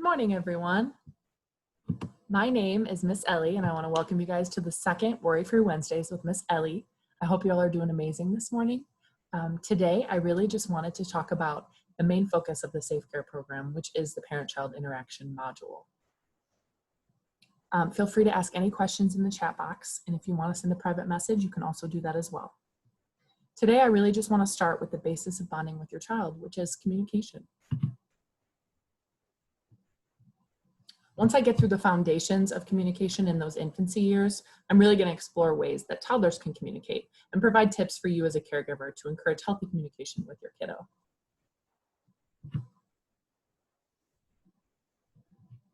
Good morning, everyone. My name is Miss Ellie, and I want to welcome you guys to the second Worry Free Wednesdays with Miss Ellie. I hope you all are doing amazing this morning. Today, I really just wanted to talk about the main focus of the Safe Care program, which is the parent-child interaction module. Feel free to ask any questions in the chat box, and if you want to send a private message, you can also do that as well. Today, I really just want to start with the basis of bonding with your child, which is communication. Once I get through the foundations of communication in those infancy years, I'm really going to explore ways that toddlers can communicate and provide tips for you as a caregiver to encourage healthy communication with your kiddo.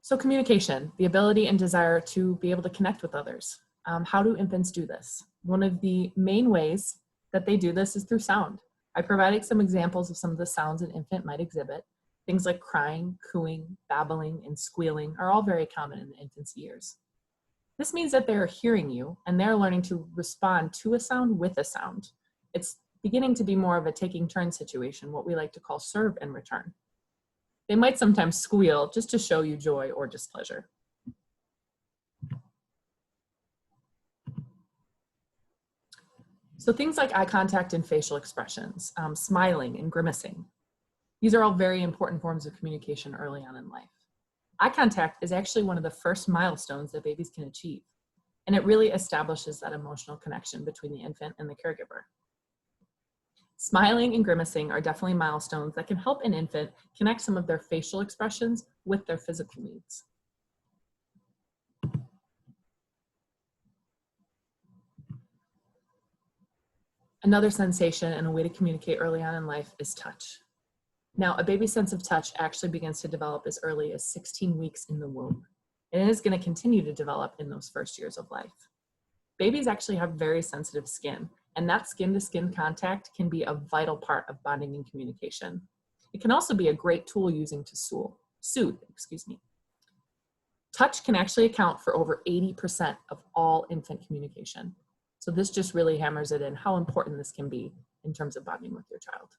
So communication, the ability and desire to be able to connect with others. How do infants do this? One of the main ways that they do this is through sound. I provided some examples of some of the sounds an infant might exhibit. Things like crying, cooing, babbling, and squealing are all very common in the infancy years. This means that they're hearing you and they're learning to respond to a sound with a sound. It's beginning to be more of a taking turns situation, what we like to call serve and return. They might sometimes squeal just to show you joy or displeasure. So things like eye contact and facial expressions, smiling and grimacing. These are all very important forms of communication early on in life. Eye contact is actually one of the first milestones that babies can achieve, and it really establishes that emotional connection between the infant and the caregiver. Smiling and grimacing are definitely milestones that can help an infant connect some of their facial expressions with their physical needs. Another sensation and a way to communicate early on in life is touch. Now, a baby's sense of touch actually begins to develop as early as 16 weeks in the womb, and it is going to continue to develop in those first years of life. Babies actually have very sensitive skin, and that skin-to-skin contact can be a vital part of bonding and communication. It can also be a great tool using to soothe. Touch can actually account for over 80% of all infant communication. So this just really hammers it in how important this can be in terms of bonding with your child.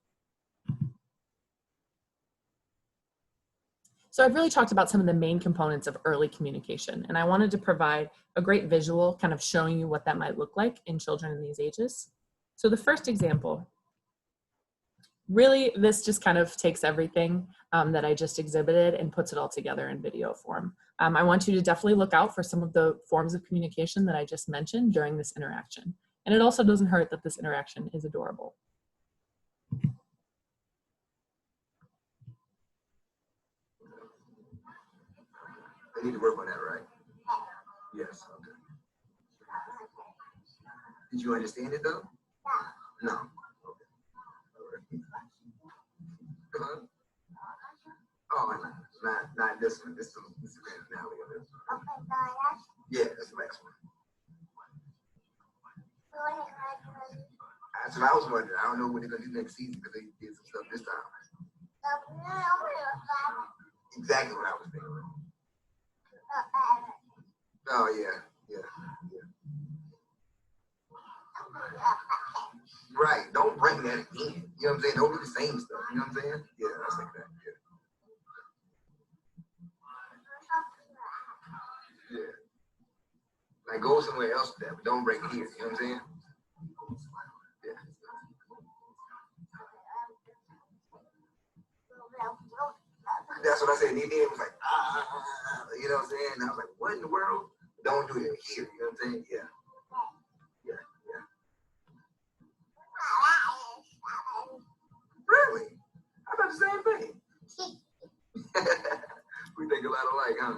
So I've really talked about some of the main components of early communication, and I wanted to provide a great visual kind of showing you what that might look like in children in these ages. So the first example, really this just kind of takes everything that I just exhibited and puts it all together in video form. I want you to definitely look out for some of the forms of communication that I just mentioned during this interaction. And it also doesn't hurt that this interaction is adorable. I need to work on that, right? Yes, okay. Did you understand it though? No. Okay. All right. Huh? Oh, not this one. This is now we this one. Yeah, that's the next one. That's what I was wondering. I don't know what they're gonna do next season because they did some stuff this time. Exactly what I was thinking. Oh yeah. Right. Don't bring that again. You know what I'm saying? Don't do the same stuff. You know what I'm saying? Yeah, that's like that. Yeah. Yeah. Like go somewhere else with that, but don't bring it here. You know what I'm saying? Yeah. That's what I said. And he was like, you know what I'm saying? And I was like, what in the world? Don't do it here. You know what I'm saying? Yeah. Really? I thought the same thing. We think a lot alike, huh?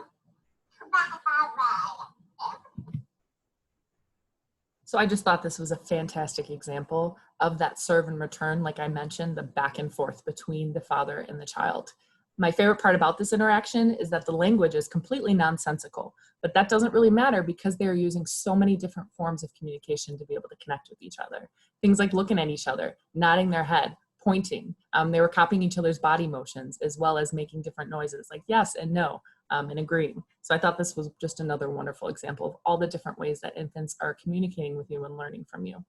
So I just thought this was a fantastic example of that serve and return, like I mentioned, the back and forth between the father and the child. My favorite part about this interaction is that the language is completely nonsensical, but that doesn't really matter because they're using so many different forms of communication to be able to connect with each other. Things like looking at each other, nodding their head, pointing. They were copying each other's body motions as well as making different noises like yes and no and agreeing. So I thought this was just another wonderful example of all the different ways that infants are communicating with you and learning from you.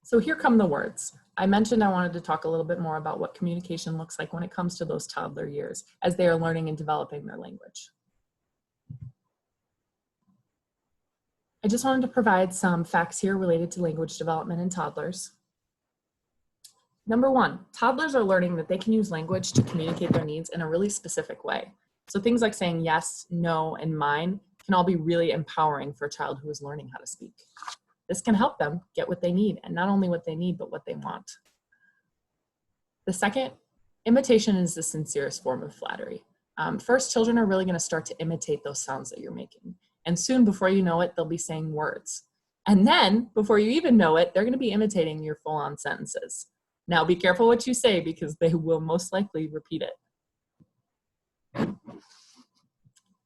So here come the words. I mentioned I wanted to talk a little bit more about what communication looks like when it comes to those toddler years as they are learning and developing their language. I just wanted to provide some facts here related to language development in toddlers. Number one, toddlers are learning that they can use language to communicate their needs in a really specific way. So things like saying yes, no, and mine can all be really empowering for a child who is learning how to speak. This can help them get what they need, and not only what they need, but what they want. The second, imitation is the sincerest form of flattery. First, children are really going to start to imitate those sounds that you're making. And soon, before you know it, they'll be saying words. And then, before you even know it, they're going to be imitating your full-on sentences. Now, be careful what you say because they will most likely repeat it.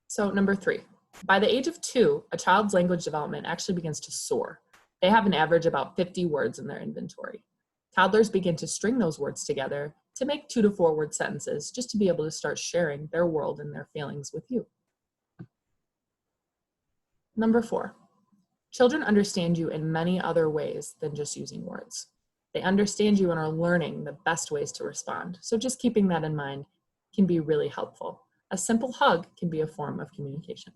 So, number three, by the age of 2, a child's language development actually begins to soar. They have an average about 50 words in their inventory. Toddlers begin to string those words together to make 2 to 4 word sentences just to be able to start sharing their world and their feelings with you. Number 4, children understand you in many other ways than just using words. They understand you and are learning the best ways to respond. So just keeping that in mind can be really helpful. A simple hug can be a form of communication.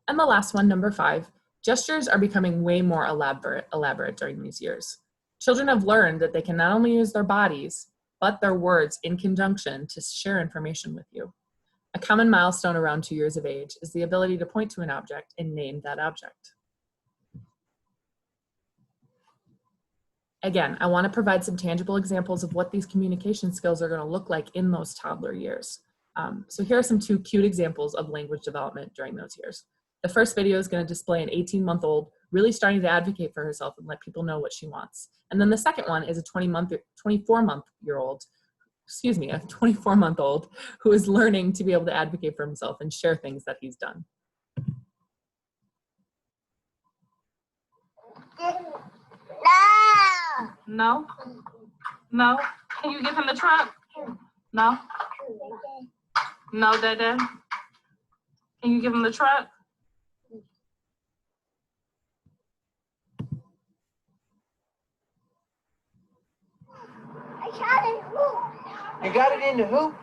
And the last one, number 5, gestures are becoming way more elaborate during these years. Children have learned that they can not only use their bodies, but their words in conjunction to share information with you. A common milestone around 2 years of age is the ability to point to an object and name that object. Again, I want to provide some tangible examples of what these communication skills are going to look like in those toddler years. So here are some 2 cute examples of language development during those years. The first video is going to display an 18-month-old really starting to advocate for herself and let people know what she wants. And then the second one is a 24-month-old who is learning to be able to advocate for himself and share things that he's done. No? No? Can you give him the truck? No? No, Dada? Can you give him the truck? You got it in the hoop?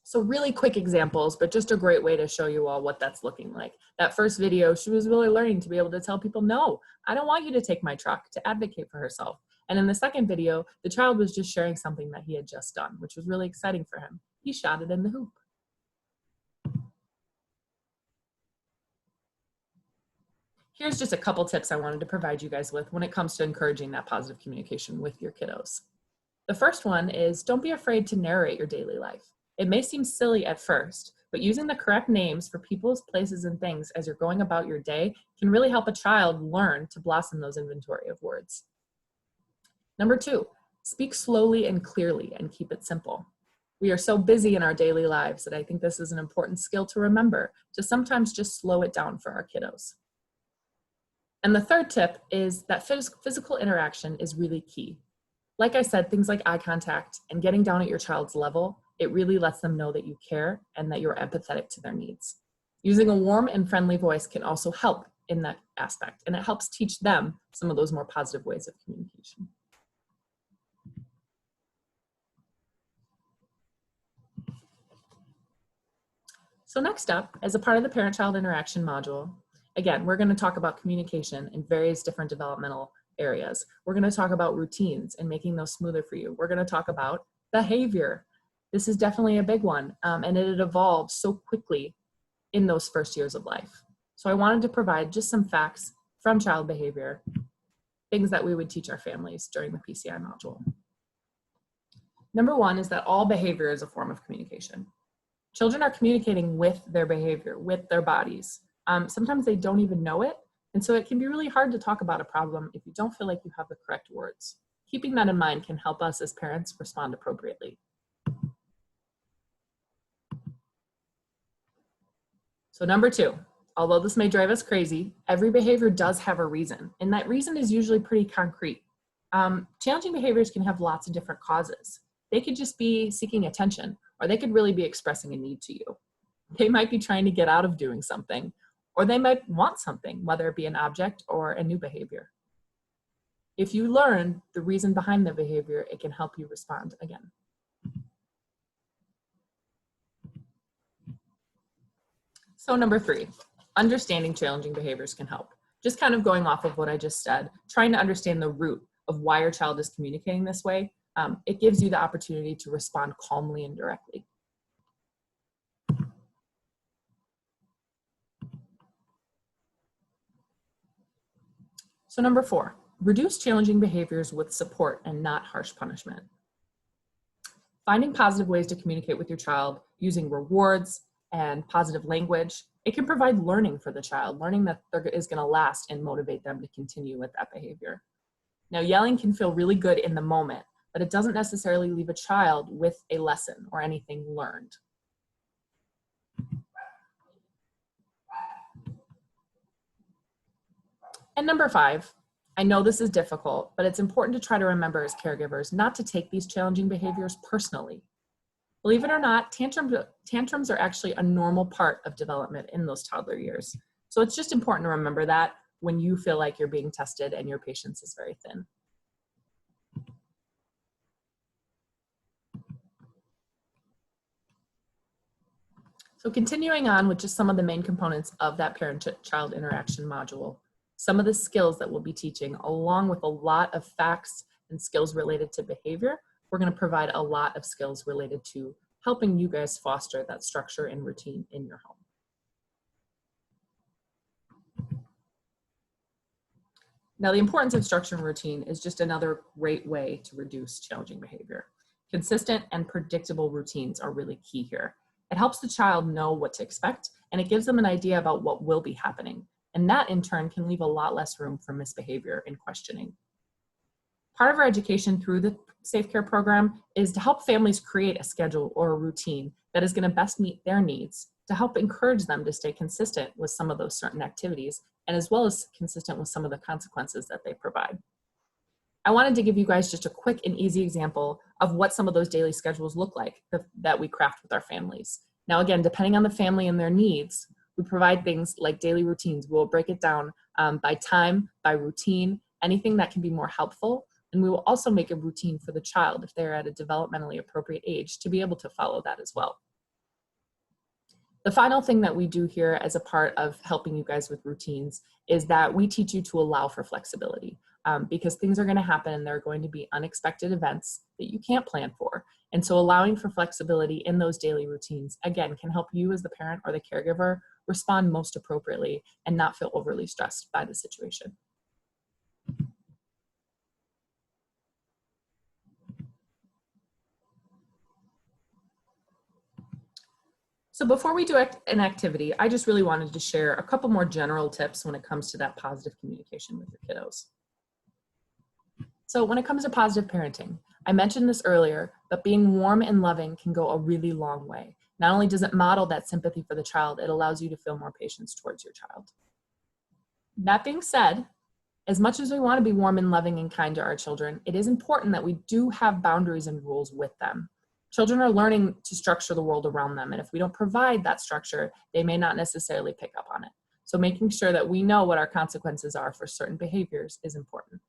So really quick examples, but just a great way to show you all what that's looking like. That first video, she was really learning to be able to tell people, no, I don't want you to take my truck, to advocate for herself. And in the second video, the child was just sharing something that he had just done, which was really exciting for him. He shot it in the hoop. Here's just a couple tips I wanted to provide you guys with when it comes to encouraging that positive communication with your kiddos. The first one is don't be afraid to narrate your daily life. It may seem silly at first, but using the correct names for people's places and things as you're going about your day can really help a child learn to blossom those inventory of words. Number 2, speak slowly and clearly and keep it simple. We are so busy in our daily lives that I think this is an important skill to remember, to sometimes just slow it down for our kiddos. And the third tip is that physical interaction is really key. Like I said, things like eye contact and getting down at your child's level, it really lets them know that you care and that you're empathetic to their needs. Using a warm and friendly voice can also help in that aspect, and it helps teach them some of those more positive ways of communication. So next up, as a part of the parent-child interaction module, again, we're going to talk about communication in various different developmental areas. We're going to talk about routines and making those smoother for you. We're going to talk about behavior. This is definitely a big one, and it evolves so quickly in those first years of life. So I wanted to provide just some facts from child behavior, things that we would teach our families during the PCI module. Number 1 is that all behavior is a form of communication. Children are communicating with their behavior, with their bodies. Sometimes they don't even know it, and so it can be really hard to talk about a problem if you don't feel like you have the correct words. Keeping that in mind can help us as parents respond appropriately. So number 2, although this may drive us crazy, every behavior does have a reason, and that reason is usually pretty concrete. Challenging behaviors can have lots of different causes. They could just be seeking attention, or they could really be expressing a need to you. They might be trying to get out of doing something, or they might want something, whether it be an object or a new behavior. If you learn the reason behind the behavior, it can help you respond again. So number 3, understanding challenging behaviors can help. Just kind of going off of what I just said, trying to understand the root of why your child is communicating this way, it gives you the opportunity to respond calmly and directly. So number 4, reduce challenging behaviors with support and not harsh punishment. Finding positive ways to communicate with your child using rewards and positive language, it can provide learning for the child, learning that is going to last and motivate them to continue with that behavior. Now, yelling can feel really good in the moment, but it doesn't necessarily leave a child with a lesson or anything learned. And number 5, I know this is difficult, but it's important to try to remember as caregivers not to take these challenging behaviors personally. Believe it or not, tantrums are actually a normal part of development in those toddler years. So it's just important to remember that when you feel like you're being tested and your patience is very thin. So continuing on with just some of the main components of that parent-child interaction module, some of the skills that we'll be teaching, along with a lot of facts and skills related to behavior, we're going to provide a lot of skills related to helping you guys foster that structure and routine in your home. Now, the importance of structure and routine is just another great way to reduce challenging behavior. Consistent and predictable routines are really key here. It helps the child know what to expect, and it gives them an idea about what will be happening. And that in turn can leave a lot less room for misbehavior and questioning. Part of our education through the Safe Care program is to help families create a schedule or a routine that is going to best meet their needs, to help encourage them to stay consistent with some of those certain activities, and as well as consistent with some of the consequences that they provide. I wanted to give you guys just a quick and easy example of what some of those daily schedules look like that we craft with our families. Now again, depending on the family and their needs, we provide things like daily routines. We'll break it down by time, by routine, anything that can be more helpful. And we will also make a routine for the child if they're at a developmentally appropriate age to be able to follow that as well. The final thing that we do here as a part of helping you guys with routines is that we teach you to allow for flexibility because things are going to happen and there are going to be unexpected events that you can't plan for. And so allowing for flexibility in those daily routines, again, can help you as the parent or the caregiver respond most appropriately and not feel overly stressed by the situation. So before we do an activity, I just really wanted to share a couple more general tips when it comes to that positive communication with your kiddos. So when it comes to positive parenting, I mentioned this earlier, but being warm and loving can go a really long way. Not only does it model that sympathy for the child, it allows you to feel more patience towards your child. That being said, as much as we want to be warm and loving and kind to our children, it is important that we do have boundaries and rules with them. Children are learning to structure the world around them, and if we don't provide that structure, they may not necessarily pick up on it. So making sure that we know what our consequences are for certain behaviors is important.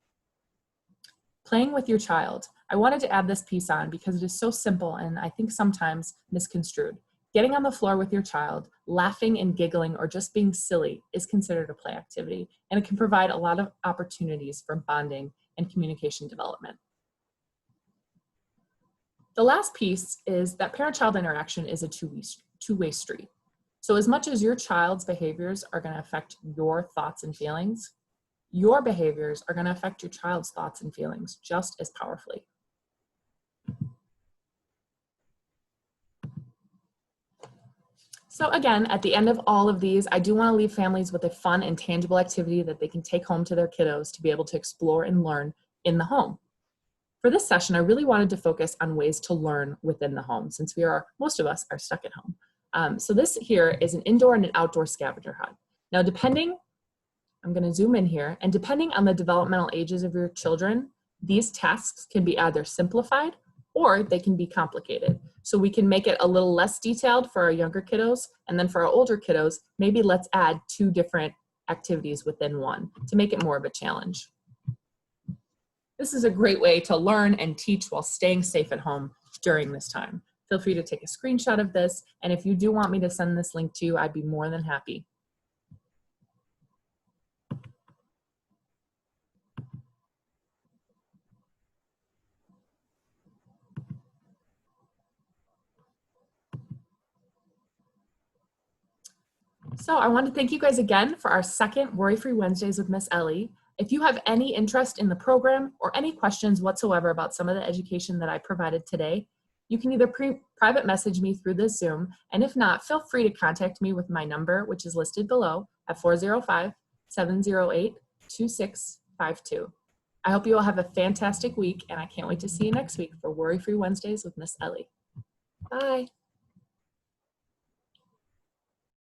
Playing with your child. I wanted to add this piece on because it is so simple and I think sometimes misconstrued. Getting on the floor with your child, laughing and giggling or just being silly is considered a play activity, and it can provide a lot of opportunities for bonding and communication development. The last piece is that parent-child interaction is a two-way street. So as much as your child's behaviors are going to affect your thoughts and feelings, your behaviors are going to affect your child's thoughts and feelings just as powerfully. So again, at the end of all of these, I do want to leave families with a fun and tangible activity that they can take home to their kiddos to be able to explore and learn in the home. For this session, I really wanted to focus on ways to learn within the home since most of us are stuck at home. So this here is an indoor and an outdoor scavenger hunt. Now I'm going to zoom in here, and depending on the developmental ages of your children, these tasks can be either simplified or they can be complicated. So we can make it a little less detailed for our younger kiddos, and then for our older kiddos, maybe let's add 2 different activities within one to make it more of a challenge. This is a great way to learn and teach while staying safe at home during this time. Feel free to take a screenshot of this, and if you do want me to send this link to you, I'd be more than happy. So I want to thank you guys again for our second Worry-Free Wednesdays with Miss Ellie. If you have any interest in the program or any questions whatsoever about some of the education that I provided today, you can either private message me through this Zoom, and if not, feel free to contact me with my number, which is listed below at 405-708-2652. I hope you all have a fantastic week, and I can't wait to see you next week for Worry-Free Wednesdays with Miss Ellie. Bye.